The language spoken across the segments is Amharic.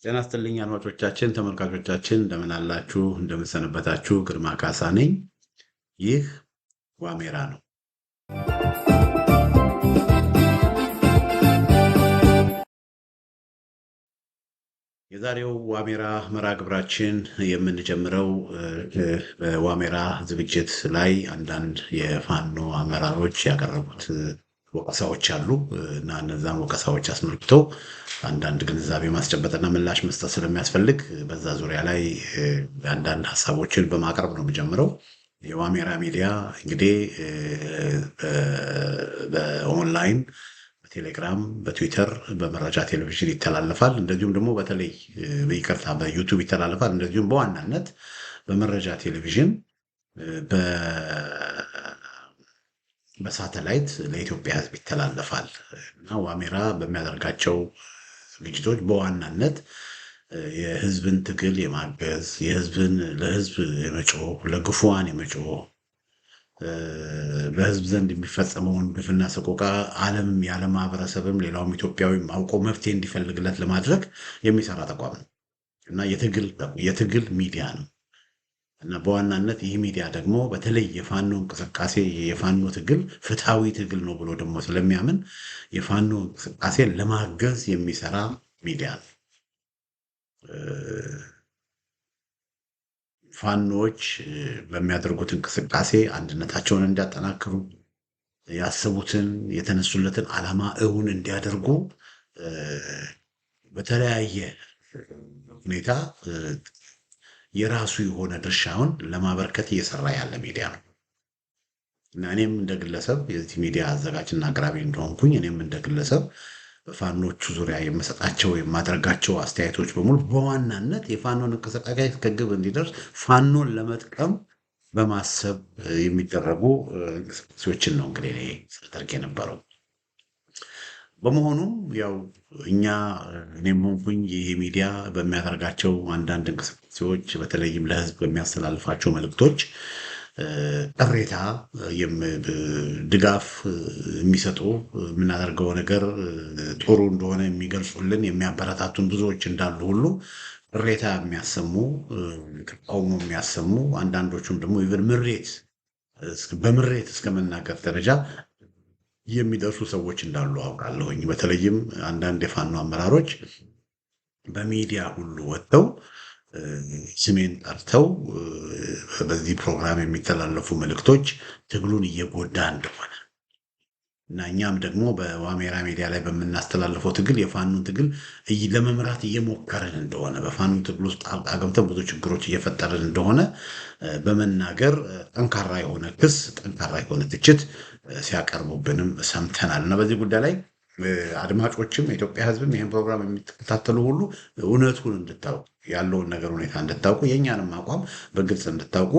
ጤና ይስጥልኝ አድማጮቻችን፣ ተመልካቾቻችን እንደምን አላችሁ? እንደምን ሰነበታችሁ? ግርማ ካሳ ነኝ። ይህ ዋሜራ ነው። የዛሬው ዋሜራ መርሃ ግብራችን የምንጀምረው በዋሜራ ዝግጅት ላይ አንዳንድ የፋኖ አመራሮች ያቀረቡት ወቀሳዎች አሉ እና እነዛን ወቀሳዎች አስመልክቶ አንዳንድ ግንዛቤ ማስጨበጥና ምላሽ መስጠት ስለሚያስፈልግ በዛ ዙሪያ ላይ አንዳንድ ሀሳቦችን በማቅረብ ነው የምጀምረው። የዋሜራ ሚዲያ እንግዲህ በኦንላይን በቴሌግራም፣ በትዊተር፣ በመረጃ ቴሌቪዥን ይተላለፋል። እንደዚሁም ደግሞ በተለይ በይቅርታ በዩቱብ ይተላለፋል። እንደዚሁም በዋናነት በመረጃ ቴሌቪዥን በሳተላይት ለኢትዮጵያ ሕዝብ ይተላለፋል እና ዋሜራ በሚያደርጋቸው ዝግጅቶች በዋናነት የህዝብን ትግል የማገዝ ለህዝብ የመጮህ ለግፉዋን የመጮህ በህዝብ ዘንድ የሚፈጸመውን ግፍና ሰቆቃ ዓለም ያለ ማህበረሰብም ሌላውም ኢትዮጵያዊ አውቆ መፍትሄ እንዲፈልግለት ለማድረግ የሚሰራ ተቋም ነው እና የትግል ሚዲያ ነው እና በዋናነት ይህ ሚዲያ ደግሞ በተለይ የፋኖ እንቅስቃሴ የፋኖ ትግል ፍትሐዊ ትግል ነው ብሎ ደግሞ ስለሚያምን የፋኖ እንቅስቃሴ ለማገዝ የሚሰራ ሚዲያ ነው። ፋኖች በሚያደርጉት እንቅስቃሴ አንድነታቸውን እንዲያጠናክሩ ያሰቡትን የተነሱለትን ዓላማ እውን እንዲያደርጉ በተለያየ ሁኔታ የራሱ የሆነ ድርሻውን ለማበርከት እየሰራ ያለ ሚዲያ ነው እና እኔም እንደ ግለሰብ የዚህ ሚዲያ አዘጋጅና አቅራቢ እንደሆንኩኝ እኔም እንደ ግለሰብ በፋኖቹ ዙሪያ የምሰጣቸው የማድረጋቸው አስተያየቶች በሙሉ በዋናነት የፋኖን እንቅስቃሴ ከግብ እንዲደርስ ፋኖን ለመጥቀም በማሰብ የሚደረጉ እንቅስቃሴዎችን ነው እንግዲህ እኔ ሳደርግ የነበረው። በመሆኑም ያው እኔም ሆንኩኝ ይህ ሚዲያ በሚያደርጋቸው አንዳንድ እንቅስቃሴዎች በተለይም ለሕዝብ በሚያስተላልፋቸው መልእክቶች ቅሬታ ድጋፍ የሚሰጡ የምናደርገው ነገር ጥሩ እንደሆነ የሚገልጹልን የሚያበረታቱን ብዙዎች እንዳሉ ሁሉ ቅሬታ የሚያሰሙ ተቃውሞ የሚያሰሙ አንዳንዶቹም ደግሞ ኢቨን በምሬት እስከ መናገር ደረጃ የሚደርሱ ሰዎች እንዳሉ አውቃለሁኝ። በተለይም አንዳንድ የፋኖ አመራሮች በሚዲያ ሁሉ ወጥተው ስሜን ጠርተው በዚህ ፕሮግራም የሚተላለፉ መልእክቶች ትግሉን እየጎዳ እንደሆነ እና እኛም ደግሞ በዋሜራ ሚዲያ ላይ በምናስተላልፈው ትግል የፋኖን ትግል ለመምራት እየሞከርን እንደሆነ በፋኖ ትግል ውስጥ ጣልቃ ገብተን ብዙ ችግሮች እየፈጠርን እንደሆነ በመናገር ጠንካራ የሆነ ክስ፣ ጠንካራ የሆነ ትችት ሲያቀርቡብንም ሰምተናል እና በዚህ ጉዳይ ላይ አድማጮችም የኢትዮጵያ ሕዝብም ይህን ፕሮግራም የሚከታተሉ ሁሉ እውነቱን እንድታውቁ ያለውን ነገር ሁኔታ እንድታውቁ የእኛንም አቋም በግልጽ እንድታውቁ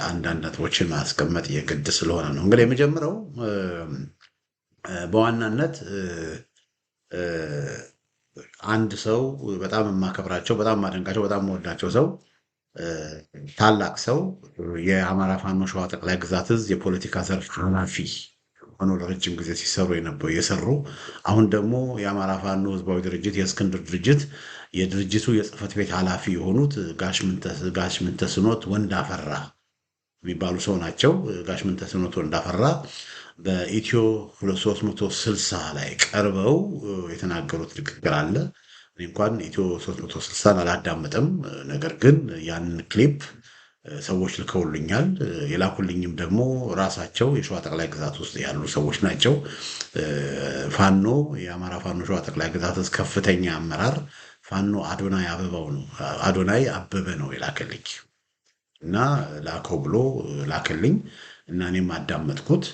አንዳንድ ነጥቦችን ማስቀመጥ የግድ ስለሆነ ነው። እንግዲህ የመጀመሪያው በዋናነት አንድ ሰው በጣም የማከብራቸው በጣም የማደንቃቸው በጣም የምወዳቸው ሰው ታላቅ ሰው የአማራ ፋኖ ሸዋ ጠቅላይ ግዛት ዕዝ የፖለቲካ ዘርፍ ኃላፊ ሆኖ ለረጅም ጊዜ የሰሩ አሁን ደግሞ የአማራ ፋኖ ህዝባዊ ድርጅት የእስክንድር ድርጅት የድርጅቱ የጽህፈት ቤት ኃላፊ የሆኑት ጋሽ ምንተስኖት ወንዳፈራ የሚባሉ ሰው ናቸው። ጋሽ ምንተስኖት ወንዳፈራ በኢትዮ 360 ላይ ቀርበው የተናገሩት ንግግር አለ። እኔ እንኳን ኢትዮ 360 አላዳመጥም። ነገር ግን ያንን ክሊፕ ሰዎች ልከውልኛል። የላኩልኝም ደግሞ ራሳቸው የሸዋ ጠቅላይ ግዛት ውስጥ ያሉ ሰዎች ናቸው። ፋኖ የአማራ ፋኖ ሸዋ ጠቅላይ ግዛት ዕዝ ከፍተኛ አመራር ፋኖ አዶናይ አበበ ነው የላከልኝ እና ላከው ብሎ ላከልኝ እና እኔም አዳመጥኩት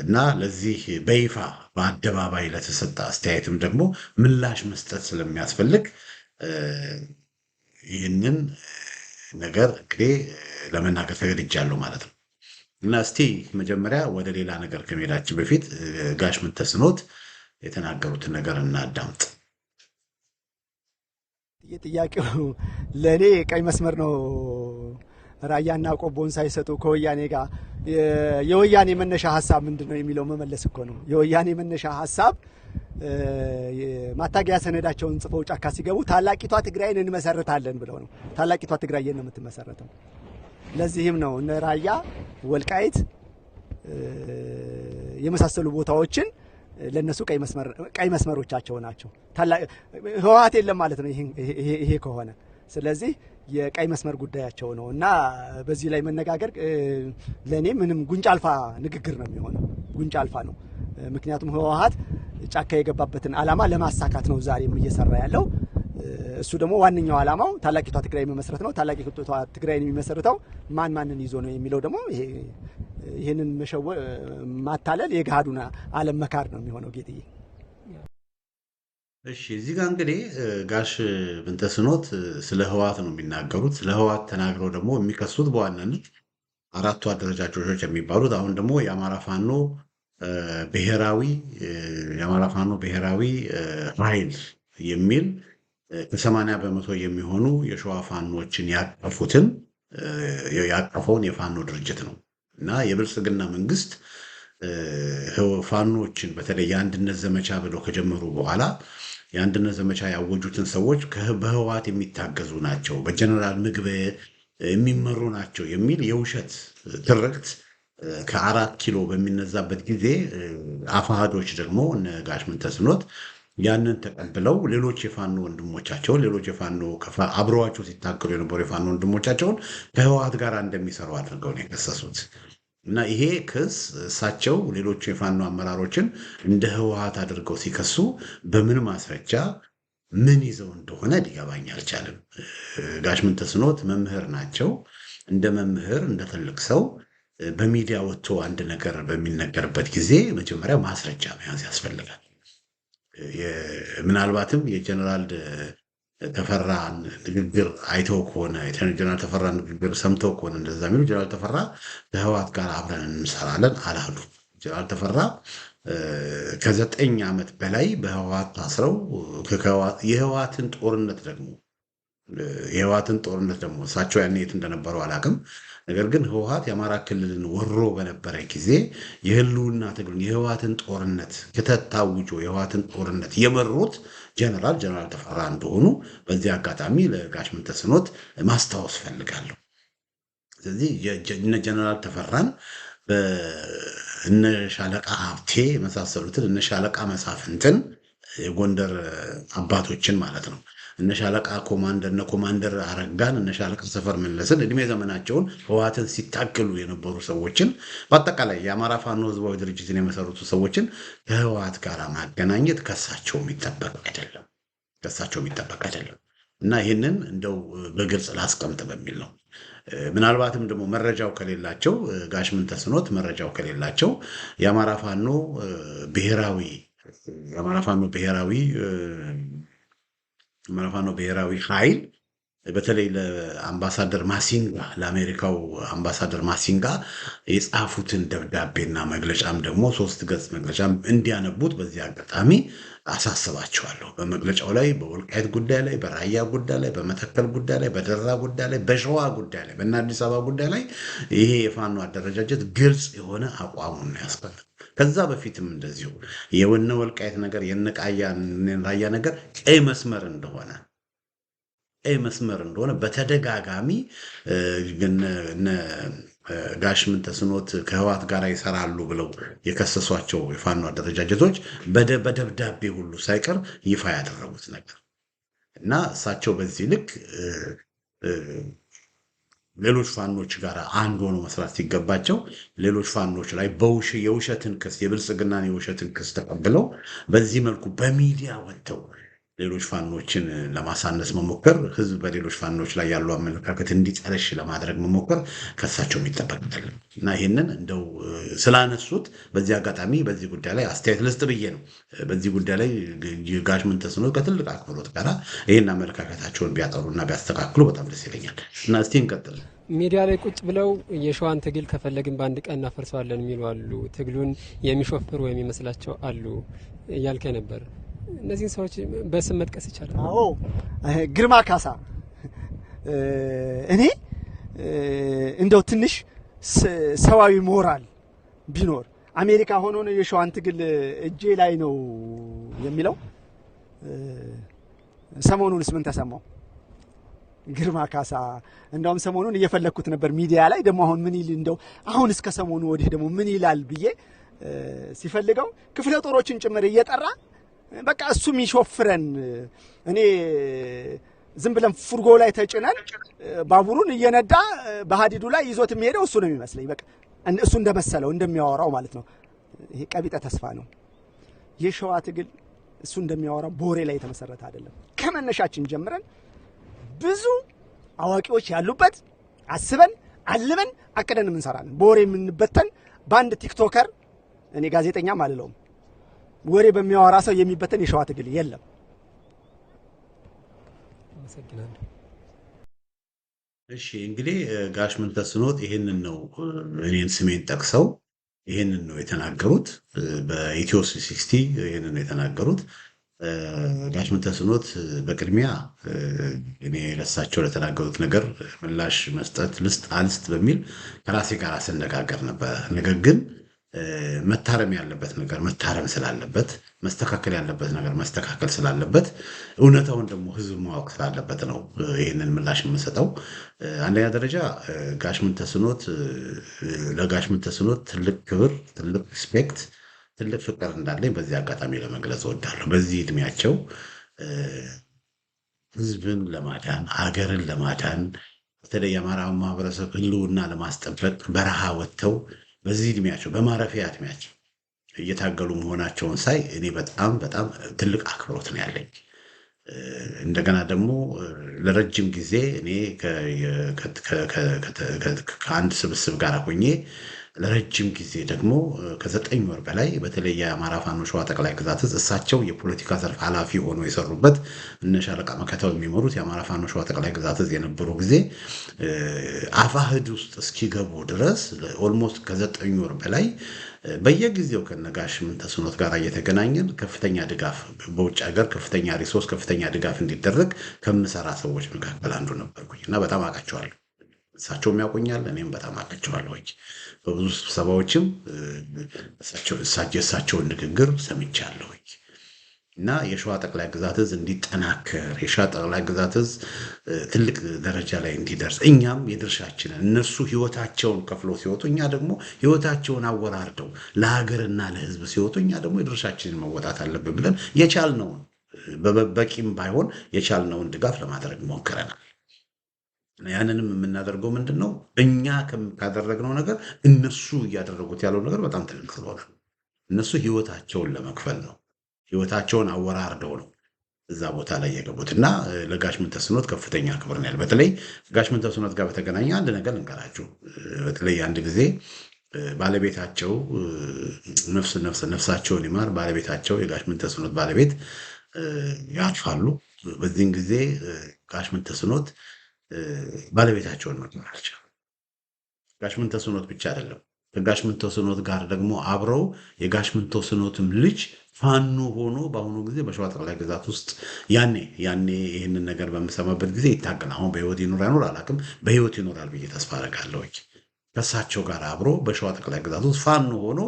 እና ለዚህ በይፋ በአደባባይ ለተሰጠ አስተያየትም ደግሞ ምላሽ መስጠት ስለሚያስፈልግ ይህንን ነገር እንግዲህ ለመናገር ተገድጃለሁ ማለት ነው እና እስቲ መጀመሪያ ወደ ሌላ ነገር ከመሄዳችን በፊት ጋሽ ምንተስኖት የተናገሩትን ነገር እናዳምጥ። ጥያቄው ለእኔ ቀይ መስመር ነው። ራያና ቆቦን ሳይሰጡ ከወያኔ ጋር የወያኔ መነሻ ሐሳብ ምንድነው የሚለው መመለስ እኮ ነው። የወያኔ መነሻ ሐሳብ ማታገያ ሰነዳቸውን ጽፈው ጫካ ሲገቡ ታላቂቷ ትግራይን እንመሰርታለን ብለው ነው። ታላቂቷ ትግራይ ነው የምትመሰረተው። ለዚህም ነው እነ ራያ ወልቃይት የመሳሰሉ ቦታዎችን ለነሱ ቀይ መስመሮቻቸው ናቸው። ህወሓት የለም ማለት ነው ይሄ ከሆነ። ስለዚህ የቀይ መስመር ጉዳያቸው ነው እና በዚህ ላይ መነጋገር ለኔ ምንም ጉንጫ አልፋ ንግግር ነው የሚሆነው። ጉንጫ አልፋ ነው። ምክንያቱም ህወሓት ጫካ የገባበትን ዓላማ ለማሳካት ነው ዛሬም እየሰራ ያለው። እሱ ደግሞ ዋነኛው ዓላማው ታላቂቷ ትግራይ መመስረት ነው። ታላቂቷ ትግራይን የሚመሰርተው ማንን ይዞ ነው የሚለው ደግሞ ይሄንን ማታለል የገሃዱን ዓለም መካር ነው የሚሆነው። ጌጥዬ እሺ፣ እዚህ ጋር እንግዲህ ጋሽ ምንተስኖት ስለ ህወሓት ነው የሚናገሩት። ስለ ህወሓት ተናግረው ደግሞ የሚከሱት በዋናነት አራቱ አደረጃጀቶች የሚባሉት አሁን ደግሞ የአማራ ፋኖ ብሔራዊ ኃይል የሚል ከ80 በመቶ የሚሆኑ የሸዋ ፋኖችን ያቀፈውን የፋኖ ድርጅት ነው እና የብልጽግና መንግስት ፋኖችን በተለይ የአንድነት ዘመቻ ብለው ከጀመሩ በኋላ የአንድነት ዘመቻ ያወጁትን ሰዎች በህወሓት የሚታገዙ ናቸው፣ በጀነራል ምግበ የሚመሩ ናቸው የሚል የውሸት ትርክት ከ4 ኪሎ በሚነዛበት ጊዜ አፋሃዶች ደግሞ እነ ጋሽ ምንተስኖት ያንን ተቀብለው ሌሎች የፋኖ ወንድሞቻቸውን አብረዋቸው ሲታገሉ የነበሩ የፋኖ ወንድሞቻቸውን ከህወሓት ጋር እንደሚሰሩ አድርገው ነው የከሰሱት። እና ይሄ ክስ እሳቸው ሌሎቹ የፋኖ አመራሮችን እንደ ህወሓት አድርገው ሲከሱ በምን ማስረጃ ምን ይዘው እንደሆነ ሊገባኝ አልቻለም። ጋሽ ምንተስኖት መምህር ናቸው። እንደ መምህር እንደ ትልቅ ሰው በሚዲያ ወጥቶ አንድ ነገር በሚነገርበት ጊዜ መጀመሪያ ማስረጃ መያዝ ያስፈልጋል። ምናልባትም የጀነራል ተፈራ ንግግር አይተው ከሆነ የጀነራል ተፈራ ንግግር ሰምተው ከሆነ እንደዛ የሚሉ ጀነራል ተፈራ ከህወሓት ጋር አብረን እንሰራለን አላሉ። ጀነራል ተፈራ ከ9 ዓመት በላይ በህወሓት ታስረው የህወሓትን ጦርነት ደግሞ እሳቸው ያኔ የት እንደነበሩ አላውቅም። ነገር ግን ህወሓት የአማራ ክልልን ወሮ በነበረ ጊዜ የህልውና ትግሉን የህወሓትን ጦርነት ከተታውጆ የህወሓትን ጦርነት የመሩት ጀነራል ተፈራ እንደሆኑ በዚህ አጋጣሚ ለጋሽ ምንተስኖት ማስታወስ ፈልጋለሁ። ስለዚህ ጀነራል ተፈራን እነ ሻለቃ ሀብቴ የመሳሰሉትን እነ ሻለቃ መሳፍንትን የጎንደር አባቶችን ማለት ነው እነ ሻለቃ ኮማንደር አረጋን እነ ሻለቃ ሰፈር መለስን እድሜ ዘመናቸውን ህወሓትን ሲታገሉ የነበሩ ሰዎችን በአጠቃላይ የአማራ ፋኖ ህዝባዊ ድርጅትን የመሰረቱ ሰዎችን ከህወሓት ጋር ማገናኘት ከሳቸው የሚጠበቅ አይደለም እና ይህንን እንደው በግልጽ ላስቀምጥ በሚል ነው። ምናልባትም ደግሞ መረጃው ከሌላቸው ጋሽ ምንተስኖት መረጃው ከሌላቸው የአማራ ፋኖ ብሔራዊ ኃይል በተለይ ለአሜሪካው አምባሳደር ማሲንጋ የጻፉትን ደብዳቤና መግለጫም ደግሞ 3 ገጽ መግለጫም እንዲያነቡት በዚህ አጋጣሚ አሳስባቸዋለሁ። በመግለጫው ላይ በወልቃይት ጉዳይ ላይ፣ በራያ ጉዳይ ላይ፣ በመተከል ጉዳይ ላይ፣ በደራ ጉዳይ ላይ፣ በሸዋ ጉዳይ ላይ፣ በእነ አዲስ አበባ ጉዳይ ላይ ይሄ የፋኖ አደረጃጀት ግልጽ የሆነ አቋሙን ነው ያስቀመጠው። ከዛ በፊትም እንደዚሁ የወነ ወልቃይት ነገር የነራያ ነገር ቀይ መስመር እንደሆነ በተደጋጋሚ ጋሽ ምንተስኖት ከህወሓት ጋር ይሰራሉ ብለው የከሰሷቸው የፋኖ አደረጃጀቶች በደብዳቤ ሁሉ ሳይቀር ይፋ ያደረጉት ነገር እና እሳቸው በዚህ ልክ ሌሎች ፋኖች ጋር አንድ ሆኖ መስራት ሲገባቸው ሌሎች ፋኖች ላይ የብልጽግናን የውሸትን ክስ ተቀብለው በዚህ መልኩ በሚዲያ ወጥተው ሌሎች ፋኖችን ለማሳነስ መሞከር፣ ህዝብ በሌሎች ፋኖች ላይ ያለው አመለካከት እንዲጠለሽ ለማድረግ መሞከር ከሳቸው የሚጠበቅ አይደለም እና ይህንን እንደው ስላነሱት በዚህ አጋጣሚ በዚህ ጉዳይ ላይ አስተያየት ልስጥ ብዬ ነው። በዚህ ጉዳይ ላይ ጋሽ ምንተስኖት ከትልቅ አክብሮት ጋር ይህን አመለካከታቸውን ቢያጠሩና ቢያስተካክሉ በጣም ደስ ይለኛል እና እስቲ እንቀጥል። ሚዲያ ላይ ቁጭ ብለው የሸዋን ትግል ከፈለግን በአንድ ቀን እናፈርሰዋለን የሚሉ አሉ፣ ትግሉን የሚሾፍሩ የሚመስላቸው አሉ እያልከ ነበር። እነዚህን ሰዎች በስም መጥቀስ ይቻላል? አዎ፣ ግርማ ካሳ እኔ እንደው ትንሽ ሰዋዊ ሞራል ቢኖር አሜሪካ ሆኖ ነው የሸዋን ትግል እጄ ላይ ነው የሚለው። ሰሞኑንስ ምን ተሰማው? ግርማ ካሳ እንደውም ሰሞኑን እየፈለኩት ነበር ሚዲያ ላይ ደግሞ አሁን ምን ይል እንደው አሁን እስከ ሰሞኑ ወዲህ ደግሞ ምን ይላል ብዬ ሲፈልገው ክፍለ ጦሮችን ጭምር እየጠራ በቃ እሱ የሚሾፍረን እኔ ዝም ብለን ፉርጎ ላይ ተጭነን ባቡሩን እየነዳ በሀዲዱ ላይ ይዞት የሚሄደው እሱ ነው የሚመስለኝ። በቃ እሱ እንደመሰለው እንደሚያወራው ማለት ነው። ይሄ ቀቢጠ ተስፋ ነው። የሸዋ ትግል እሱ እንደሚያወራው ቦሬ ላይ የተመሰረተ አይደለም። ከመነሻችን ጀምረን ብዙ አዋቂዎች ያሉበት አስበን አልመን አቅደን እንሰራለን። ቦሬ የምንበተን በአንድ ቲክቶከር እኔ ጋዜጠኛም አልለውም ወሬ በሚያወራ ሰው የሚበተን የሸዋ ትግል የለም። አመሰግናለሁ። እሺ እንግዲህ ጋሽ ምንተስኖት ይሄንን ነው እኔን ስሜን ጠቅሰው ይሄንን ነው የተናገሩት። በኢትዮ 360 ይሄንን ነው የተናገሩት። ጋሽ ምንተስኖት በቅድሚያ እኔ ለሳቸው ለተናገሩት ነገር ምላሽ መስጠት አልስጥ በሚል ከራሴ ጋር ስነጋገር ነበር። ነገር ግን መታረም ያለበት ነገር መታረም ስላለበት፣ መስተካከል ያለበት ነገር መስተካከል ስላለበት፣ እውነታውን ደግሞ ህዝብ ማወቅ ስላለበት ነው ይህንን ምላሽ የምሰጠው። አንደኛ ደረጃ ለጋሽ ምንተስኖት ትልቅ ክብር፣ ትልቅ ሪስፔክት፣ ትልቅ ፍቅር እንዳለኝ በዚህ አጋጣሚ ለመግለጽ እወዳለሁ። በዚህ እድሜያቸው ህዝብን ለማዳን አገርን ለማዳን በተለይ የአማራ ማህበረሰብ ህልውና ለማስጠበቅ በረሃ ወጥተው በዚህ እድሜያቸው በማረፊያ እድሜያቸው እየታገሉ መሆናቸውን ሳይ እኔ በጣም በጣም ትልቅ አክብሮት ነው ያለኝ። እንደገና ደግሞ ለረጅም ጊዜ እኔ ከአንድ ስብስብ ጋር ሆኜ ለረጅም ጊዜ ደግሞ ከ9 ወር በላይ በተለይ የአማራ ፋኖ ሸዋ ጠቅላይ ግዛት እሳቸው የፖለቲካ ዘርፍ ኃላፊ ሆኖ የሰሩበት እነ ሻለቃ መከታው የሚመሩት የአማራ ፋኖ ሸዋ ጠቅላይ ግዛት የነበሩ ጊዜ አፋህድ ውስጥ እስኪገቡ ድረስ ኦልሞስት ከ9 ወር በላይ በየጊዜው ከነጋሽ ምንተስኖት ጋር እየተገናኘን ከፍተኛ ድጋፍ በውጭ ሀገር ከፍተኛ ሪሶርስ ከፍተኛ ድጋፍ እንዲደረግ ከምሰራ ሰዎች መካከል አንዱ ነበርኩኝ እና በጣም አውቃቸዋለሁ። እሳቸውም ያውቁኛል፣ እኔም በጣም አውቃቸዋለሁ። በብዙ ስብሰባዎችም የእሳቸውን ንግግር ሰምቻለሁ እና የሸዋ ጠቅላይ ግዛት እዝ እንዲጠናከር የሸዋ ጠቅላይ ግዛት እዝ ትልቅ ደረጃ ላይ እንዲደርስ እኛም የድርሻችንን እነሱ ህይወታቸውን ከፍለው ሲወጡ እኛ ደግሞ ህይወታቸውን አወራርደው ለሀገርና ለህዝብ ሲወጡ እኛ ደግሞ የድርሻችንን መወጣት አለብን ብለን የቻልነውን በበቂም ባይሆን የቻልነውን ድጋፍ ለማድረግ ሞክረናል። ያንንም የምናደርገው ምንድን ነው? እኛ ካደረግነው ነገር እነሱ እያደረጉት ያለው ነገር በጣም ትልቅ ስለሆነ እነሱ ህይወታቸውን ለመክፈል ነው። ህይወታቸውን አወራርደው ነው እዛ ቦታ ላይ የገቡት እና ለጋሽ ምንተስኖት ከፍተኛ ክብር ነው ያለ። በተለይ ጋሽ ምንተስኖት ጋር በተገናኘ አንድ ነገር ልንገራችሁ። በተለይ አንድ ጊዜ ባለቤታቸው ነፍሳቸውን ይማር ባለቤታቸው የጋሽ ምንተስኖት ባለቤት ያርፋሉ። በዚህን ጊዜ ጋሽ ምንተስኖት ባለቤታቸውን መቅበር አልቻሉም። ጋሽ ምንተስኖት ብቻ አይደለም፣ ከጋሽ ምንተስኖት ጋር ደግሞ አብረው የጋሽ ምንተስኖትም ልጅ ፋኖ ሆኖ በአሁኑ ጊዜ በሸዋ ጠቅላይ ግዛት ውስጥ ያኔ ይህንን ነገር በምሰማበት ጊዜ ይታገል። አሁን በህይወት ይኖር አይኖር አላውቅም፣ በህይወት ይኖራል ብዬ ተስፋ አደርጋለሁ። ከእሳቸው ጋር አብሮ በሸዋ ጠቅላይ ግዛት ውስጥ ፋኖ ሆኖ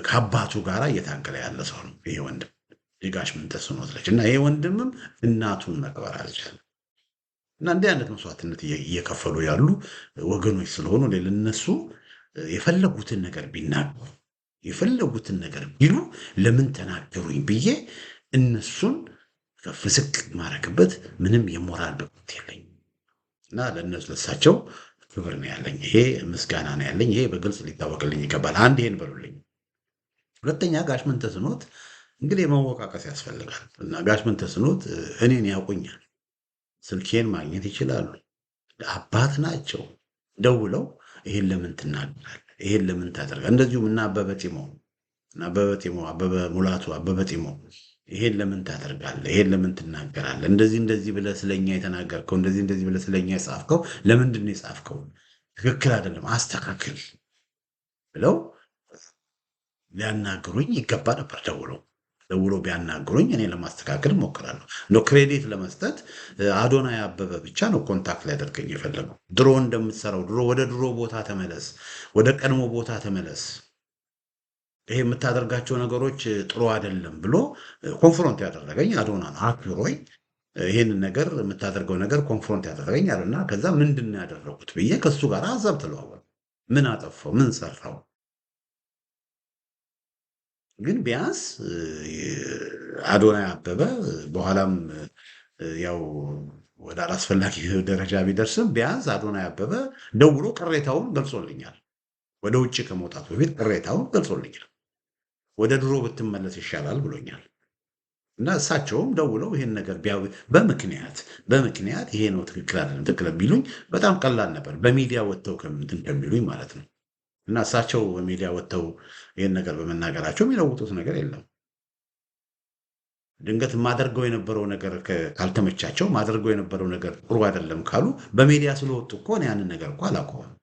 ከአባቱ ጋር እየታገለ ያለ ሰው ነው ይሄ ወንድም የጋሽ ምንተስኖት ልጅ እና ይሄ ወንድምም እናቱን መቅበር አልቻለም። እና እንዲህ አይነት መስዋዕትነት እየከፈሉ ያሉ ወገኖች ስለሆኑ ለነሱ የፈለጉትን ነገር ቢናገሩ የፈለጉትን ነገር ቢሉ ለምን ተናገሩኝ ብዬ እነሱን ከፍ ዝቅ ማረክበት ምንም የሞራል ብቃት የለኝ እና ለእሳቸው ክብር ነው ያለኝ። ይሄ ምስጋና ነው ያለኝ። ይሄ በግልጽ ሊታወቅልኝ ይገባል። አንድ ይሄን በሉልኝ። ሁለተኛ ጋሽ ምንተስኖት እንግዲህ መወቃቀስ ያስፈልጋል እና ጋሽ ምንተስኖት እኔን ያውቁኛል። ስልኬን ማግኘት ይችላሉ። አባት ናቸው። ደውለው ይሄን ለምን ትናገራለህ? ይሄን ለምን ታደርጋለህ? እንደዚሁም እና አበበ ሙላቱ አበበ ጢሞ ይሄን ለምን ታደርጋለህ? ይሄን ለምን ትናገራለህ? እንደዚህ ብለህ ስለኛ የተናገርከው እንደዚህ ብለህ ስለኛ የጻፍከው ለምንድን ነው የጻፍከው? ትክክል አይደለም፣ አስተካክል ብለው ሊያናግሩኝ ይገባ ነበር ደውለው። ደውሎ ቢያናግሩኝ እኔ ለማስተካከል እሞክራለሁ። እንደው ክሬዲት ለመስጠት አዶናይ አበበ ብቻ ነው ኮንታክት ሊያደርገኝ የፈለገው። ድሮ እንደምትሰራው ወደ ድሮ ቦታ ተመለስ፣ ወደ ቀድሞ ቦታ ተመለስ፣ ይሄ የምታደርጋቸው ነገሮች ጥሩ አይደለም ብሎ ኮንፍሮንት ያደረገኝ አዶና ነው። አክብሮኝ ይህንን ነገር የምታደርገው ነገር ኮንፍሮንት ያደረገኝ አለና ከዛ ምንድን ነው ያደረጉት ብዬ ከሱ ጋር ሀሳብ ተለዋወል። ምን አጠፋው? ምን ሰራው? ግን ቢያንስ አዶናይ አበበ በኋላም ያው ወደ አላስፈላጊ ደረጃ ቢደርስም ቢያንስ አዶናይ አበበ ደውሎ ቅሬታውን ገልጾልኛል። ወደ ውጭ ከመውጣቱ በፊት ቅሬታውን ገልጾልኛል። ወደ ድሮ ብትመለስ ይሻላል ብሎኛል። እና እሳቸውም ደውለው ይሄን ነገር በምክንያት ይሄ ነው ትክክል አይደለም ትክክል ቢሉኝ በጣም ቀላል ነበር፣ በሚዲያ ወጥተው ከምንትን ከሚሉኝ ማለት ነው። እና እሳቸው በሚዲያ ወጥተው ይህን ነገር በመናገራቸው የሚለውጡት ነገር የለም። ድንገት ማደርገው የነበረው ነገር ካልተመቻቸው ማደርገው የነበረው ነገር ጥሩ አይደለም ካሉ በሚዲያ ስለወጡ እኮ ያንን ነገር እኮ አላቆምም።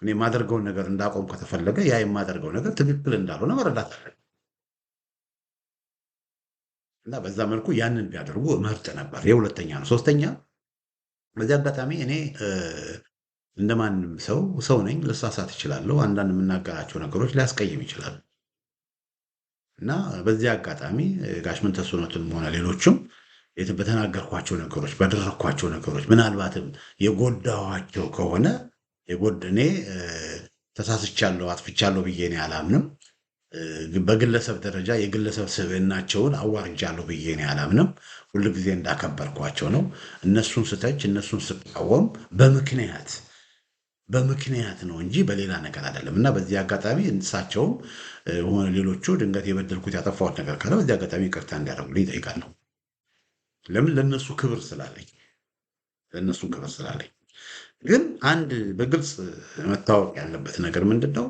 እኔ የማደርገውን ነገር እንዳቆም ከተፈለገ ያ የማደርገው ነገር ትክክል እንዳልሆነ መረዳት አለ እና በዛ መልኩ ያንን ቢያደርጉ እመርጥ ነበር። የሁለተኛ ነው። ሶስተኛ በዚህ አጋጣሚ እኔ እንደማንም ሰው ነኝ፣ ልሳሳት እችላለሁ። አንዳንድ የምናገራቸው ነገሮች ሊያስቀይም ይችላል እና በዚህ አጋጣሚ ጋሽ ምንተስኖትም ሆነ ሌሎችም በተናገርኳቸው ነገሮች ባደረግኳቸው ነገሮች ምናልባትም የጎዳኋቸው ከሆነ እኔ ተሳስቻለሁ አጥፍቻለሁ ብዬ እኔ አላምንም። በግለሰብ ደረጃ የግለሰብ ስብዕናቸውን አዋርጃለሁ ብዬ እኔ አላምንም። ሁልጊዜ እንዳከበርኳቸው ነው። እነሱን ስተች እነሱን ስቃወም በምክንያት ነው እንጂ በሌላ ነገር አይደለም እና በዚህ አጋጣሚ እሳቸውም ሆነ ሌሎቹ ድንገት የበደልኩት ያጠፋሁት ነገር ካለ በዚህ አጋጣሚ ይቅርታ እንዲያደርጉልኝ እጠይቃለሁ። ለምን? ለእነሱ ክብር ስላለኝ። ግን አንድ በግልጽ መታወቅ ያለበት ነገር ምንድን ነው?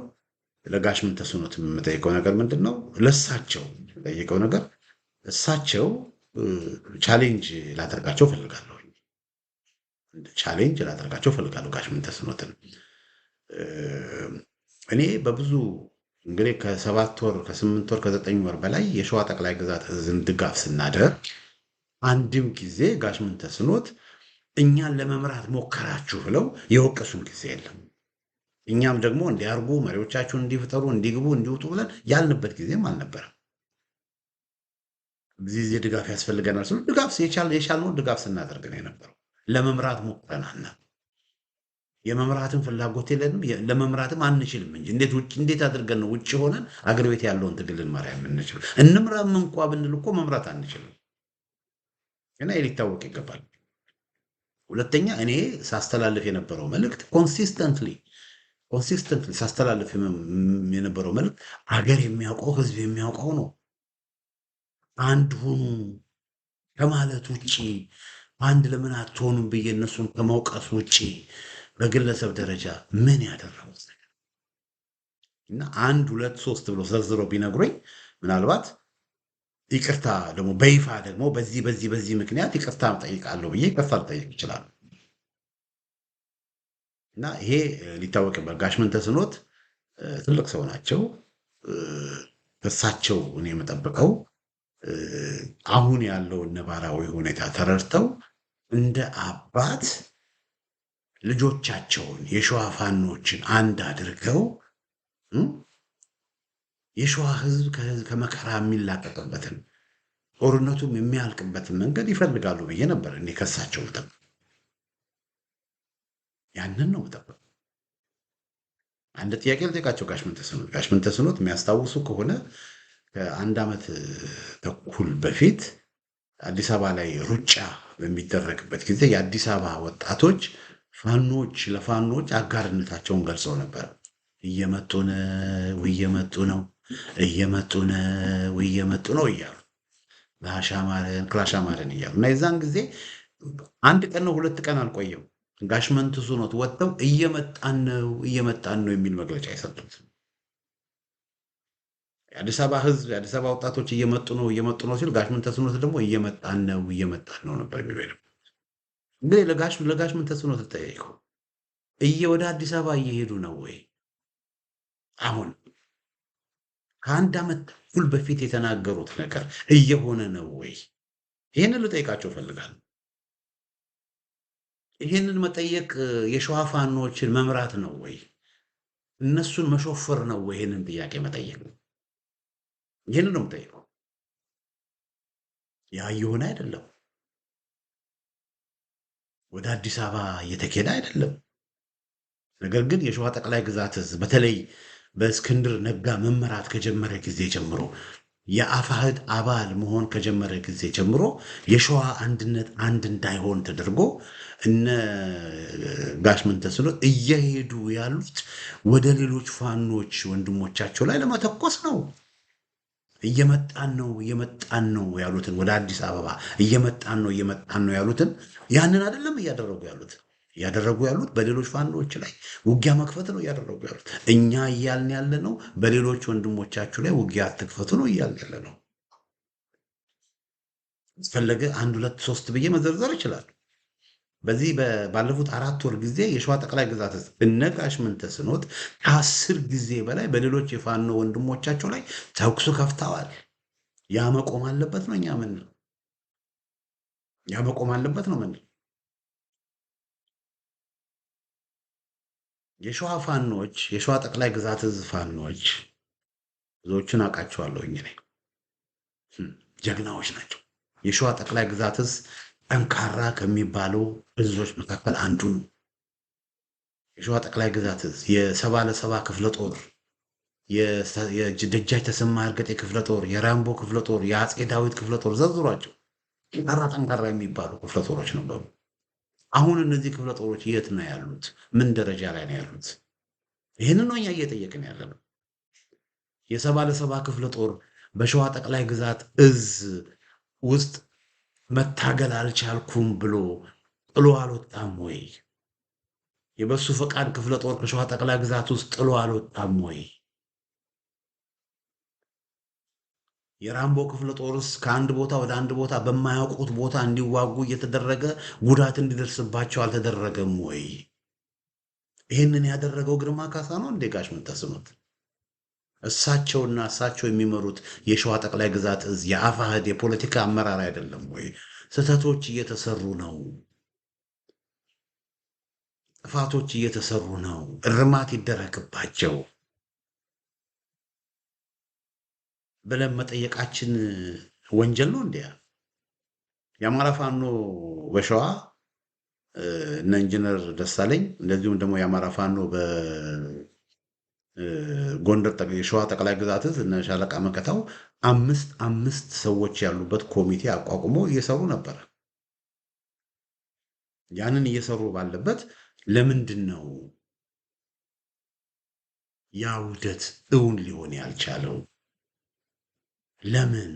ለጋሽ ምንተስኖት የምጠይቀው ነገር ምንድን ነው? ለእሳቸው ጠይቀው ነገር እሳቸው ቻሌንጅ ላደርጋቸው ፈልጋለሁ። ጋሽ ምንተስኖትን እኔ በብዙ እንግዲህ ከ7 ወር ከ8 ወር ከ9 ወር በላይ የሸዋ ጠቅላይ ግዛት ዕዝን ድጋፍ ስናደርግ አንድም ጊዜ ጋሽ ምንተስኖት እኛን ለመምራት ሞከራችሁ ብለው የወቀሱን ጊዜ የለም። እኛም ደግሞ እንዲያርጉ መሪዎቻችሁን እንዲፈጠሩ እንዲግቡ እንዲወጡ ብለን ያልንበት ጊዜም አልነበረም። ጊዜ ድጋፍ ያስፈልገናል ስሉ ድጋፍ የቻልነውን ድጋፍ ስናደርግ ነው የነበረው። ለመምራት ሞክረናል። የመምራትን ፍላጎት የለንም፣ ለመምራትም አንችልም እንጂ እንዴት አድርገን ነው ውጭ ሆነን አገር ቤት ያለውን ትግል ልንመራ የምንችለው? እንምራም እንኳ ብንል እኮ መምራት አንችልም እና ሊታወቅ ይገባል። ሁለተኛ እኔ ሳስተላልፍ የነበረው መልእክት ኮንሲስተንትሊ ሳስተላልፍ የነበረው መልእክት አገር የሚያውቀው ህዝብ የሚያውቀው ነው። አንድ ሁኑ ከማለት ውጭ አንድ ለምን አትሆኑም ብዬ እነሱን ከመውቀስ ውጭ በግለሰብ ደረጃ ምን ያደረጉት ነገር እና 1 2 3 ብሎ ዘርዝሮ ቢነግሩኝ ምናልባት ይቅርታ ደግሞ በይፋ ደግሞ በዚህ ምክንያት ይቅርታ ጠይቃለሁ ብዬ ይቅርታ ልጠይቅ ይችላል። እና ይሄ ሊታወቅበት ጋሽ ምንተስኖት ትልቅ ሰው ናቸው። እሳቸው እኔ የምጠብቀው አሁን ያለውን ነባራዊ ሁኔታ ተረድተው እንደ አባት ልጆቻቸውን የሸዋ ፋኖችን አንድ አድርገው የሸዋ ህዝብ ከመከራ የሚላቀቅበትን ጦርነቱም የሚያልቅበትን መንገድ ይፈልጋሉ ብዬ ነበር እኔ ከሳቸው ምጠብቅ። ያንን ነው ምጠብቅ። አንድ ጥያቄ ልጠይቃቸው ጋሽ ምንተስኖት የሚያስታውሱ ከሆነ ከ1 ዓመት ተኩል በፊት አዲስ አበባ ላይ ሩጫ በሚደረግበት ጊዜ የአዲስ አበባ ወጣቶች ለፋኖች አጋርነታቸውን ገልጸው ነበር። እየመጡ ነው እያሉ ክላሽ አማረን እያሉ እና የዛን ጊዜ 1 ቀን ነው 2 ቀን አልቆየም ጋሽ ምንተስኖት ወጥተው እየመጣን ነው የሚል መግለጫ የሰጡት። የአዲስ አበባ ህዝብ የአዲስ አበባ ወጣቶች እየመጡ ነው ሲል ጋሽ ምንተስኖት ደግሞ እየመጣን ነው ነበር የሚለው። እንግዲህ ለጋሽ ምንተስኖት ተጠያይቁ ወደ አዲስ አበባ እየሄዱ ነው ወይ? አሁን ከአንድ ዓመት ተኩል በፊት የተናገሩት ነገር እየሆነ ነው ወይ? ይህንን ልጠይቃቸው እፈልጋለሁ። ይህንን መጠየቅ የሸዋ ፋኖችን መምራት ነው ወይ? እነሱን መሾፈር ነው ወይ? ይህንን ጥያቄ መጠየቅ ይህንን ነው የምጠይቀው። ያ እየሆነ አይደለም። ወደ አዲስ አበባ እየተኬደ አይደለም። ነገር ግን የሸዋ ጠቅላይ ግዛት ዕዝ በተለይ በእስክንድር ነጋ መመራት ከጀመረ ጊዜ ጀምሮ የአፋሕድ አባል መሆን ከጀመረ ጊዜ ጀምሮ የሸዋ አንድነት አንድ እንዳይሆን ተደርጎ እነ ጋሽ ምንተስኖት እየሄዱ ያሉት ወደ ሌሎች ፋኖች ወንድሞቻቸው ላይ ለመተኮስ ነው። እየመጣን ነው ያሉትን ወደ አዲስ አበባ እየመጣን ነው ያሉትን ያንን አይደለም እያደረጉ ያሉት በሌሎች ፋኖች ላይ ውጊያ መክፈት ነው እያደረጉ ያሉት። እኛ እያልን ያለ ነው በሌሎች ወንድሞቻችሁ ላይ ውጊያ አትክፈቱ ነው እያልን ያለ ነው። አስፈለገ 1 2 3 ብዬ መዘርዘር ይችላል። በዚህ ባለፉት 4 ወር ጊዜ የሸዋ ጠቅላይ ግዛት ዕዝ እነ ጋሽ ምንተስኖት ከ10 ጊዜ በላይ በሌሎች የፋኖ ወንድሞቻቸው ላይ ተኩሱ ከፍተዋል። ያ መቆም አለበት ነው እኛ ምን ያ መቆም አለበት ነው ምን የሸዋ ፋኖች የሸዋ ጠቅላይ ግዛት ዕዝ ፋኖች ብዙዎችን አውቃቸዋለሁ። እኔ ጀግናዎች ናቸው። የሸዋ ጠቅላይ ግዛት ዕዝ ጠንካራ ከሚባሉ ዕዞች መካከል አንዱ ነው። የሸዋ ጠቅላይ ግዛት ዕዝ የሰባ ለሰባ ክፍለ ጦር፣ የደጃች ተሰማ እርገጤ ክፍለ ጦር፣ የራምቦ ክፍለ ጦር፣ የአፄ ዳዊት ክፍለ ጦር ዘርዝሯቸው ጠንካራ የሚባሉ ክፍለ ጦሮች ነበሩ። አሁን እነዚህ ክፍለ ጦሮች የት ነው ያሉት? ምን ደረጃ ላይ ነው ያሉት? ይህንን ነው እኛ እየጠየቅን ያለነው። የሰባ ለሰባ ክፍለ ጦር በሸዋ ጠቅላይ ግዛት ዕዝ ውስጥ መታገል አልቻልኩም ብሎ ጥሎ አልወጣም ወይ? የበሱ ፈቃድ ክፍለ ጦር ከሸዋ ጠቅላይ ግዛት ውስጥ ጥሎ አልወጣም ወይ? የራምቦ ክፍለ ጦርስ ከአንድ ቦታ ወደ አንድ ቦታ በማያውቁት ቦታ እንዲዋጉ እየተደረገ ጉዳት እንዲደርስባቸው አልተደረገም ወይ? ይህንን ያደረገው ግርማ ካሳ ነው እንዴ? ጋሽ ምንተስኖት እሳቸውና እሳቸው የሚመሩት የሸዋ ጠቅላይ ግዛት ዕዝ የአፋሕድ የፖለቲካ አመራር አይደለም ወይ? ስህተቶች እየተሰሩ ነው። ጥፋቶች እየተሰሩ ነው። እርማት ይደረግባቸው ብለን መጠየቃችን ወንጀል ነው እንዲያ? የአማራ ፋኖ በሸዋ እነ ኢንጂነር ደሳለኝ እንደዚሁም ደግሞ የአማራ ፋኖ በጎንደር የሸዋ ጠቅላይ ግዛት ዕዝ እነ ሻለቃ መከታው አምስት ሰዎች ያሉበት ኮሚቴ አቋቁሞ እየሰሩ ነበር። ያንን እየሰሩ ባለበት ለምንድን ነው ያ ውህደት እውን ሊሆን ያልቻለው? ለምን?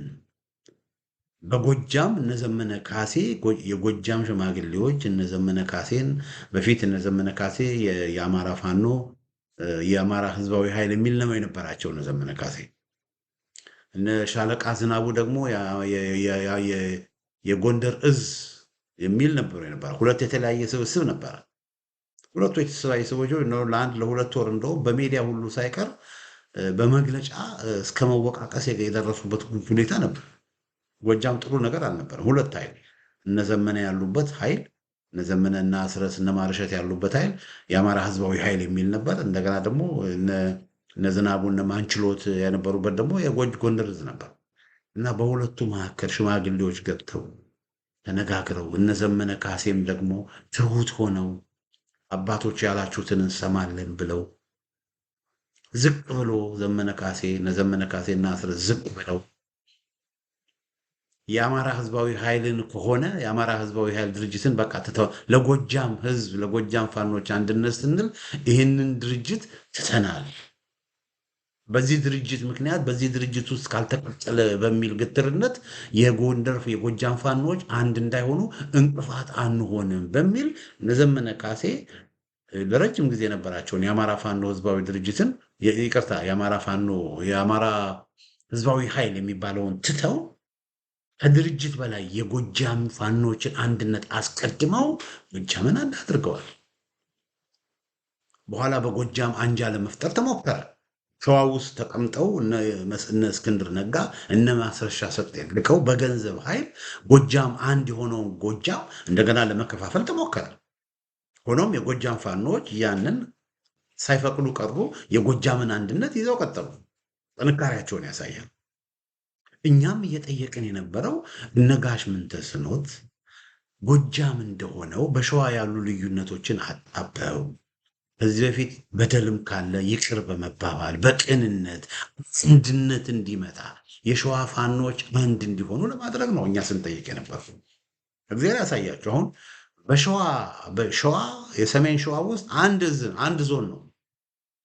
በጎጃም እነዘመነ ካሴ የጎጃም ሽማግሌዎች እነዘመነ ካሴን በፊት እነዘመነ ካሴ የአማራ ፋኖ የአማራ ህዝባዊ ኃይል የሚል ነው የነበራቸው። እነዘመነ ካሴ እነ ሻለቃ ዝናቡ ደግሞ የጎንደር ዕዝ የሚል ነበሩ የነበረ። ሁለት የተለያየ ስብስብ ነበረ። ሁለቱ የተለያየ ሰዎች ለአንድ ለ2 ወር እንደውም በሜዲያ ሁሉ ሳይቀር በመግለጫ እስከ መወቃቀስ የደረሱበት ሁኔታ ነበር። ጎጃም ጥሩ ነገር አልነበረም። ሁለት ኃይል እነዘመነ ያሉበት ኃይል እነዘመነ እና አስረስ እነ ማርሸት ያሉበት ኃይል የአማራ ህዝባዊ ኃይል የሚል ነበር። እንደገና ደግሞ እነ ዝናቡ እነ ማንችሎት የነበሩበት ደግሞ የጎንደር ዕዝ ነበር እና በሁለቱ መካከል ሽማግሌዎች ገብተው ተነጋግረው እነዘመነ ካሴም ደግሞ ትሁት ሆነው አባቶች ያላችሁትን እንሰማለን ብለው ዝቅ ብሎ ዘመነ ካሴ እና አስረስ ዝቅ ብለው የአማራ ህዝባዊ ኃይልን ከሆነ የአማራ ህዝባዊ ኃይል ድርጅትን በቃ ትተው ለጎጃም ህዝብ ለጎጃም ፋኖች አንድነት ስንል ይህንን ድርጅት ትተናል፣ በዚህ ድርጅት ምክንያት በዚህ ድርጅት ውስጥ ካልተቀጠለ በሚል ግትርነት የጎጃም ፋኖች አንድ እንዳይሆኑ እንቅፋት አንሆንም በሚል ዘመነ ካሴ ለረጅም ጊዜ የነበራቸውን የአማራ ፋኖ ህዝባዊ ድርጅትን የአማራ ህዝባዊ ኃይል የሚባለውን ትተው ከድርጅት በላይ የጎጃም ፋኖችን አንድነት አስቀድመው ጎጃምን አንድ አድርገዋል። በኋላ በጎጃም አንጃ ለመፍጠር ተሞከረ። ሸዋ ውስጥ ተቀምጠው እነ እስክንድር ነጋ እነ ማስረሻ ሰጤን ልከው በገንዘብ ኃይል ጎጃም አንድ የሆነውን ጎጃም እንደገና ለመከፋፈል ተሞከረ። ሆኖም የጎጃም ፋኖች ያንን ሳይፈቅዱ ቀሩ። የጎጃምን አንድነት ይዘው ቀጠሉ። ጥንካሬያቸውን ያሳያል። እኛም እየጠየቅን የነበረው እነ ጋሽ ምንተስኖት ጎጃም እንደሆነው በሸዋ ያሉ ልዩነቶችን አጣበው ከዚህ በፊት በደልም ካለ ይቅር በመባባል በቅንነት አንድነት እንዲመጣ የሸዋ ፋኖች አንድ እንዲሆኑ ለማድረግ ነው እኛ ስንጠይቅ የነበረው። እግዚአብሔር ያሳያቸው። አሁን በሸዋ የሰሜን ሸዋ ውስጥ አንድ ዞን ነው።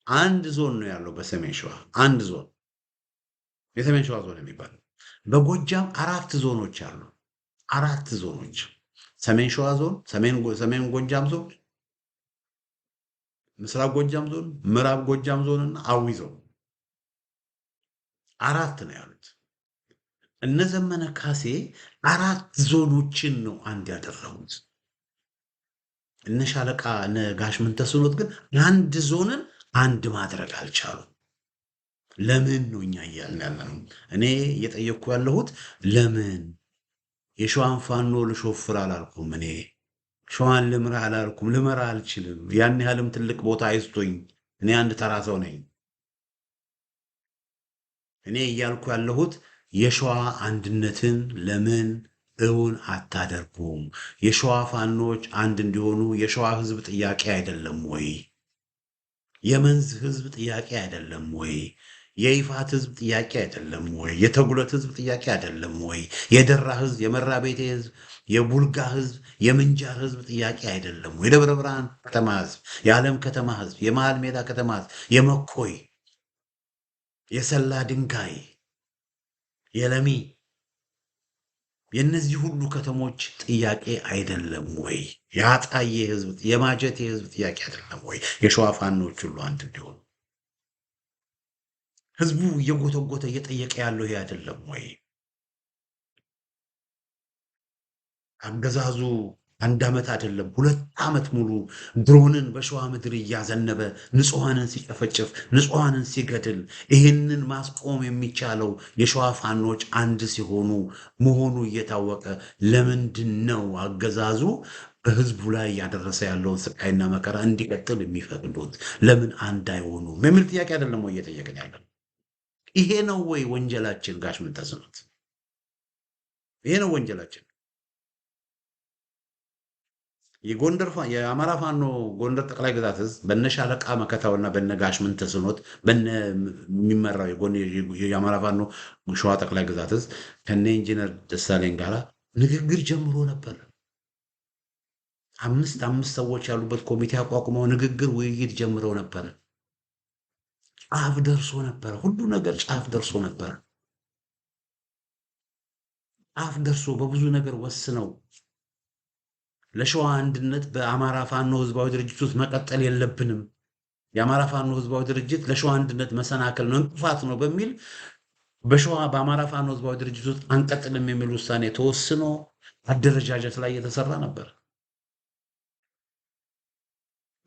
አንድ ዞን ነው ያለው በሰሜን ሸዋ አንድ ዞን የሰሜን ሸዋ ዞን የሚባለው። በጎጃም 4 ዞኖች አሉ። 4 ዞኖች ሰሜን ሸዋ ዞን፣ ሰሜን ጎጃም ዞን፣ ምስራቅ ጎጃም ዞን፣ ምዕራብ ጎጃም ዞን እና አዊ ዞን 4 ነው ያሉት። እነ ዘመነ ካሴ 4 ዞኖችን ነው አንድ ያደረጉት። እነ ሻለቃ እነ ጋሽ ምንተስኖት ግን አንድ ዞንን አንድ ማድረግ አልቻሉም። ለምን ነው እኛ እያልን ያለነው? እኔ እየጠየቅኩ ያለሁት ለምን የሸዋን ፋኖ ልሾፍር አላልኩም። እኔ ሸዋን ልምራ አላልኩም። ልመራ አልችልም። ያን ያህልም ትልቅ ቦታ አይስቶኝ። እኔ አንድ ተራ ሰው ነኝ። እኔ እያልኩ ያለሁት የሸዋ አንድነትን ለምን እውን አታደርጉም? የሸዋ ፋኖች አንድ እንዲሆኑ የሸዋ ህዝብ ጥያቄ አይደለም ወይ? የመንዝ ህዝብ ጥያቄ አይደለም ወይ? የይፋት ህዝብ ጥያቄ አይደለም ወይ? የተጉለት ህዝብ ጥያቄ አይደለም ወይ? የደራ ህዝብ፣ የመራ ቤቴ ህዝብ፣ የቡልጋ ህዝብ፣ የምንጃር ህዝብ ጥያቄ አይደለም ወይ? የደብረ ብርሃን ከተማ ህዝብ፣ የዓለም ከተማ ህዝብ፣ የመሃል ሜዳ ከተማ ህዝብ፣ የመኮይ፣ የሰላ ድንጋይ፣ የለሚ የእነዚህ ሁሉ ከተሞች ጥያቄ አይደለም ወይ? የአጣዬ ህዝብ፣ የማጀቴ ህዝብ ጥያቄ አይደለም ወይ? የሸዋ ፋኖች ሁሉ አንድ እንዲሆኑ ህዝቡ እየጎተጎተ እየጠየቀ ያለው ይሄ አይደለም ወይ? አገዛዙ 1 ዓመት አይደለም 2 ዓመት ሙሉ ድሮንን በሸዋ ምድር እያዘነበ ንጹሐንን ሲጨፈጭፍ ንጹሐንን ሲገድል፣ ይህንን ማስቆም የሚቻለው የሸዋ ፋኖች አንድ ሲሆኑ መሆኑ እየታወቀ ለምንድን ነው አገዛዙ በህዝቡ ላይ እያደረሰ ያለውን ስቃይና መከራ እንዲቀጥል የሚፈቅዱት? ለምን አንድ አይሆኑም የሚል ጥያቄ አይደለም ወይ እየጠየቅን ያለ? ይሄ ነው ወይ ወንጀላችን? ጋሽ ምንተስኖት ይሄ ነው ወንጀላችን? የአማራ ፋኖ ጎንደር ጠቅላይ ግዛት ህዝብ በነ ሻለቃ መከታውና በነ ጋሽ ምንተስኖት የሚመራው የአማራ ፋኖ ሸዋ ጠቅላይ ግዛት ህዝብ ከነ ኢንጂነር ደሳለኝ ጋራ ንግግር ጀምሮ ነበር። 5 ሰዎች ያሉበት ኮሚቴ አቋቁመው ንግግር ውይይት ጀምረው ነበር። ጫፍ ደርሶ ነበር። ሁሉ ነገር ጫፍ ደርሶ ነበር። ጫፍ ደርሶ በብዙ ነገር ወስነው ለሸዋ አንድነት በአማራ ፋኖ ህዝባዊ ድርጅት ውስጥ መቀጠል የለብንም፣ የአማራ ፋኖ ህዝባዊ ድርጅት ለሸዋ አንድነት መሰናከል ነው፣ እንቅፋት ነው በሚል በአማራ ፋኖ ህዝባዊ ድርጅት ውስጥ አንቀጥልም የሚል ውሳኔ ተወስኖ አደረጃጀት ላይ የተሰራ ነበር።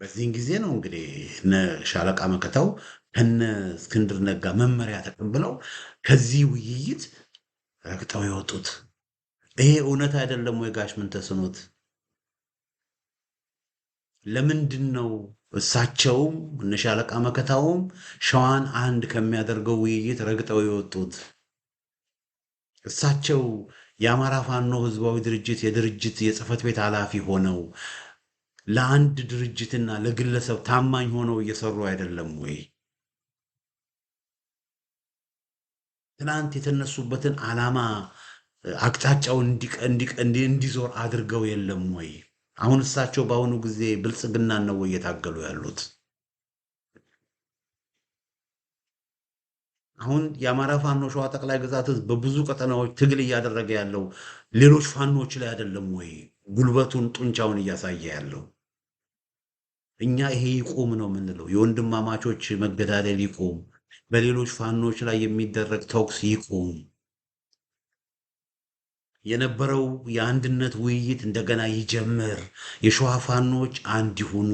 በዚህን ጊዜ ነው እንግዲህ እነ ሻለቃ መከታው ከነ እስክንድር ነጋ መመሪያ ተቀብለው ከዚህ ውይይት ረግጠው የወጡት። ይሄ እውነት አይደለም ወይ ጋሽ ምንተስኖት? ለምንድን ነው እሳቸውም እነ ሻለቃ መከታውም ሸዋን አንድ ከሚያደርገው ውይይት ረግጠው የወጡት? እሳቸው የአማራ ፋኖ ህዝባዊ ድርጅት የድርጅት የጽህፈት ቤት ኃላፊ ሆነው ለአንድ ድርጅትና ለግለሰብ ታማኝ ሆነው እየሰሩ አይደለም ወይ? ትናንት የተነሱበትን ዓላማ አቅጣጫውን እንዲዞር አድርገው የለም ወይ? አሁን እሳቸው በአሁኑ ጊዜ ብልጽግናን ነው እየታገሉ ያሉት? አሁን የአማራ ፋኖ ሸዋ ጠቅላይ ግዛት በብዙ ቀጠናዎች ትግል እያደረገ ያለው ሌሎች ፋኖች ላይ አይደለም ወይ ጉልበቱን ጡንቻውን እያሳየ ያለው? እኛ ይሄ ይቆም ነው የምንለው። የወንድማማቾች መገዳደል ይቆም፣ በሌሎች ፋኖች ላይ የሚደረግ ተኩስ ይቆም፣ የነበረው የአንድነት ውይይት እንደገና ይጀምር፣ የሸዋ ፋኖች አንድ ይሁኑ፣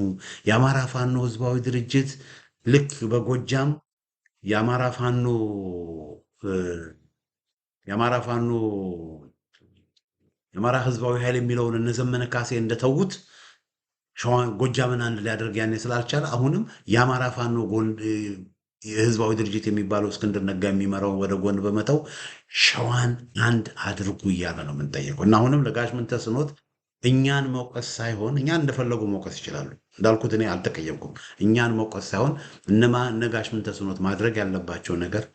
የአማራ ፋኖ ህዝባዊ ድርጅት ልክ በጎጃም የአማራ ፋኖ የአማራ ፋኖ የአማራ ህዝባዊ ኃይል የሚለውን እነ ዘመነ ካሴ እንደተዉት ሸዋን ጎጃምን አንድ ሊያደርግ ያኔ ስላልቻለ አሁንም የአማራ ፋኖ የህዝባዊ ድርጅት የሚባለው እስክንድር ነጋ የሚመራውን ወደ ጎን በመተው ሸዋን አንድ አድርጉ እያለ ነው የምንጠየቀው። እና አሁንም ለጋሽ ምንተስኖት እኛን መውቀስ ሳይሆን እኛን እንደፈለጉ መውቀስ ይችላሉ። እንዳልኩት እኔ አልተቀየምኩም። እኛን መውቀስ ሳይሆን እነ ጋሽ ምንተስኖት ማድረግ ያለባቸው ነገር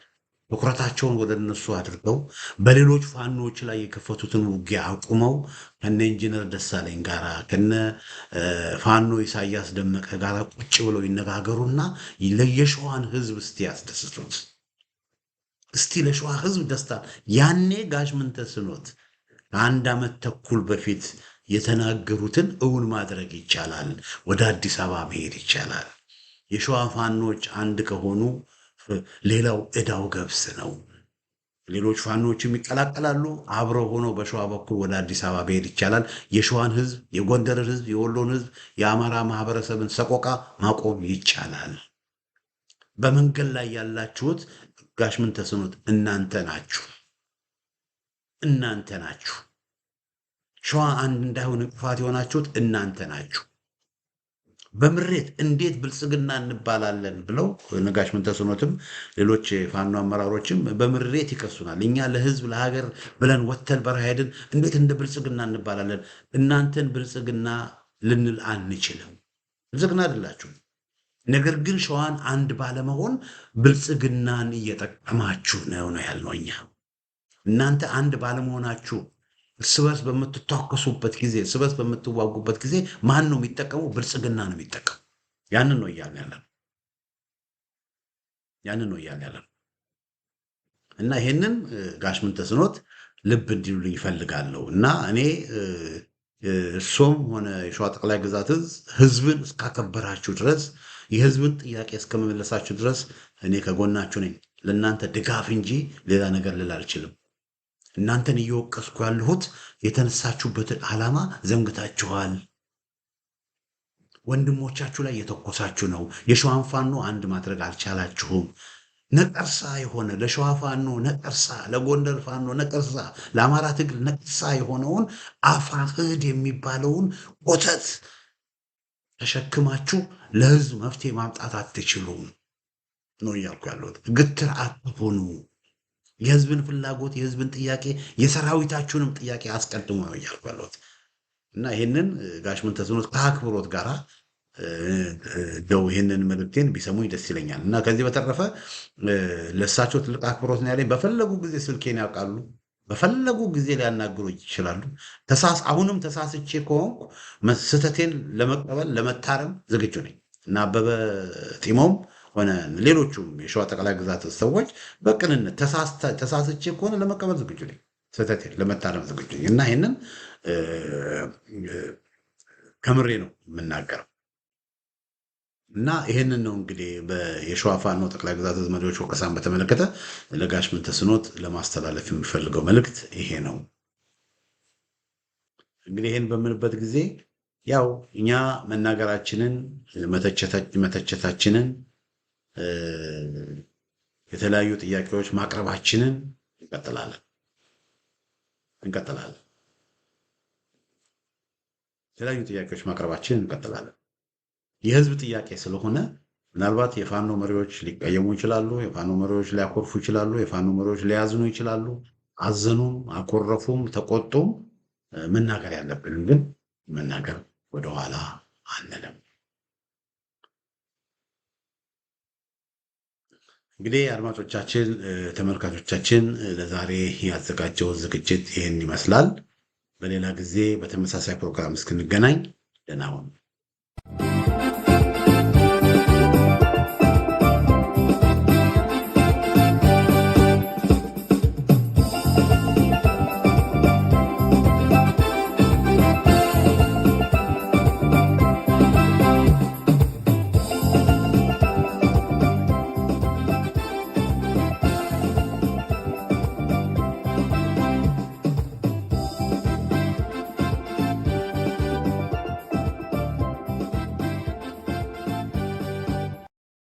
ትኩረታቸውን ወደ እነሱ አድርገው በሌሎች ፋኖዎች ላይ የከፈቱትን ውጊያ አቁመው ከነ ኢንጂነር ደሳለኝ ጋር ከነ ፋኖ ኢሳያስ ደመቀ ጋር ቁጭ ብለው ይነጋገሩና ለየሸዋን ህዝብ እስቲ ያስደስቱት። እስቲ ለሸዋ ህዝብ ደስታ ያኔ ጋሽ ምንተስኖት ከአንድ ዓመት ተኩል በፊት የተናገሩትን እውን ማድረግ ይቻላል። ወደ አዲስ አበባ መሄድ ይቻላል። የሸዋ ፋኖች አንድ ከሆኑ ሌላው ዕዳው ገብስ ነው። ሌሎች ፋኖችም ይቀላቀላሉ። አብረው ሆነው በሸዋ በኩል ወደ አዲስ አበባ መሄድ ይቻላል። የሸዋን ህዝብ፣ የጎንደርን ህዝብ፣ የወሎን ህዝብ፣ የአማራ ማህበረሰብን ሰቆቃ ማቆም ይቻላል። በመንገድ ላይ ያላችሁት ጋሽ ምንተስኖት እናንተ ናችሁ። ሸዋ አንድ እንዳይሆን እንቅፋት የሆናችሁት እናንተ ናችሁ። በምሬት እንዴት ብልጽግና እንባላለን ብለው ነጋሽ ምንተስኖትም ሌሎች ፋኖ አመራሮችም በምሬት ይከሱናል። እኛ ለህዝብ ለሀገር ብለን ወተን በረሃ ሄድን እንዴት እንደ ብልጽግና እንባላለን? እናንተን ብልጽግና ልንል አንችልም። ብልጽግና አይደላችሁም። ነገር ግን ሸዋን አንድ ባለመሆን ብልጽግናን እየጠቀማችሁ ነው ያልነው እኛ። እናንተ አንድ ባለመሆናችሁ እርስ በርስ በምትታከሱበት ጊዜ፣ እርስ በርስ በምትዋጉበት ጊዜ ማን ነው የሚጠቀመው? ብልጽግና ነው የሚጠቀሙ። ያንን ነው እያልን ያለን እና ይሄንን ጋሽ ምንተስኖት ልብ እንዲሉልኝ ይፈልጋለሁ። እና እኔ እርሶም ሆነ የሸዋ ጠቅላይ ግዛት ህዝብን እስካከበራችሁ ድረስ የህዝብን ጥያቄ እስከመመለሳችሁ ድረስ እኔ ከጎናችሁ ነኝ። ለእናንተ ድጋፍ እንጂ ሌላ ነገር ልል አልችልም። እናንተን እየወቀስኩ ያለሁት የተነሳችሁበትን ዓላማ ዘንግታችኋል። ወንድሞቻችሁ ላይ የተኮሳችሁ ነው። የሸዋን ፋኖ አንድ ማድረግ አልቻላችሁም። ነቀርሳ የሆነ ለሸዋ ፋኖ ነቀርሳ፣ ለጎንደር ፋኖ ነቀርሳ፣ ለአማራ ትግል ነቀርሳ የሆነውን አፋሕድ የሚባለውን ቆተት ተሸክማችሁ ለህዝብ መፍትሄ ማምጣት አትችሉም ነው እያልኩ ያለሁት። ግትር አትሆኑ። የህዝብን ፍላጎት፣ የህዝብን ጥያቄ፣ የሰራዊታችሁንም ጥያቄ አስቀድሞ ነው እያልኩ ያለሁት እና ይህንን ጋሽ ምንተስኖት ከአክብሮት ጋራ እንደው ይህንን መልእክቴን ቢሰሙኝ ደስ ይለኛል። እና ከዚህ በተረፈ ለእሳቸው ትልቅ አክብሮት ነው ያለኝ። በፈለጉ ጊዜ ስልኬን ያውቃሉ። በፈለጉ ጊዜ ሊያናግሩ ይችላሉ። አሁንም ተሳስቼ ከሆንኩ ስህተቴን ለመቀበል ለመታረም ዝግጁ ነኝ እና አበበ ጢሞም ሆነ ሌሎቹም የሸዋ ጠቅላይ ግዛት ሰዎች በቅንነት ተሳስቼ ከሆነ ለመቀበል ዝግጁ ነኝ፣ ስህተቴን ለመታረም ዝግጁ ነኝ እና ይህንን ከምሬ ነው የምናገረው እና ይህንን ነው እንግዲህ የሸዋ ፋኖ ጠቅላይ ግዛት መሪዎች ወቀሳን በተመለከተ ለጋሽ ምንተስኖት ለማስተላለፍ የሚፈልገው መልእክት ይሄ ነው። እንግዲህ ይህን በምንበት ጊዜ ያው እኛ መናገራችንን መተቸታችንን የተለያዩ ጥያቄዎች ማቅረባችንን እንቀጥላለን። የተለያዩ ጥያቄዎች ማቅረባችንን እንቀጥላለን። የህዝብ ጥያቄ ስለሆነ ምናልባት የፋኖ መሪዎች ሊቀየሙ ይችላሉ። የፋኖ መሪዎች ሊያኮርፉ ይችላሉ። የፋኖ መሪዎች ሊያዝኑ ይችላሉ። አዘኑም፣ አኮረፉም፣ ተቆጡም መናገር ያለብን ግን መናገር ወደኋላ አንልም። እንግዲህ አድማጮቻችን፣ ተመልካቾቻችን ለዛሬ ያዘጋጀው ዝግጅት ይህን ይመስላል። በሌላ ጊዜ በተመሳሳይ ፕሮግራም እስክንገናኝ ደህና ሁኑ።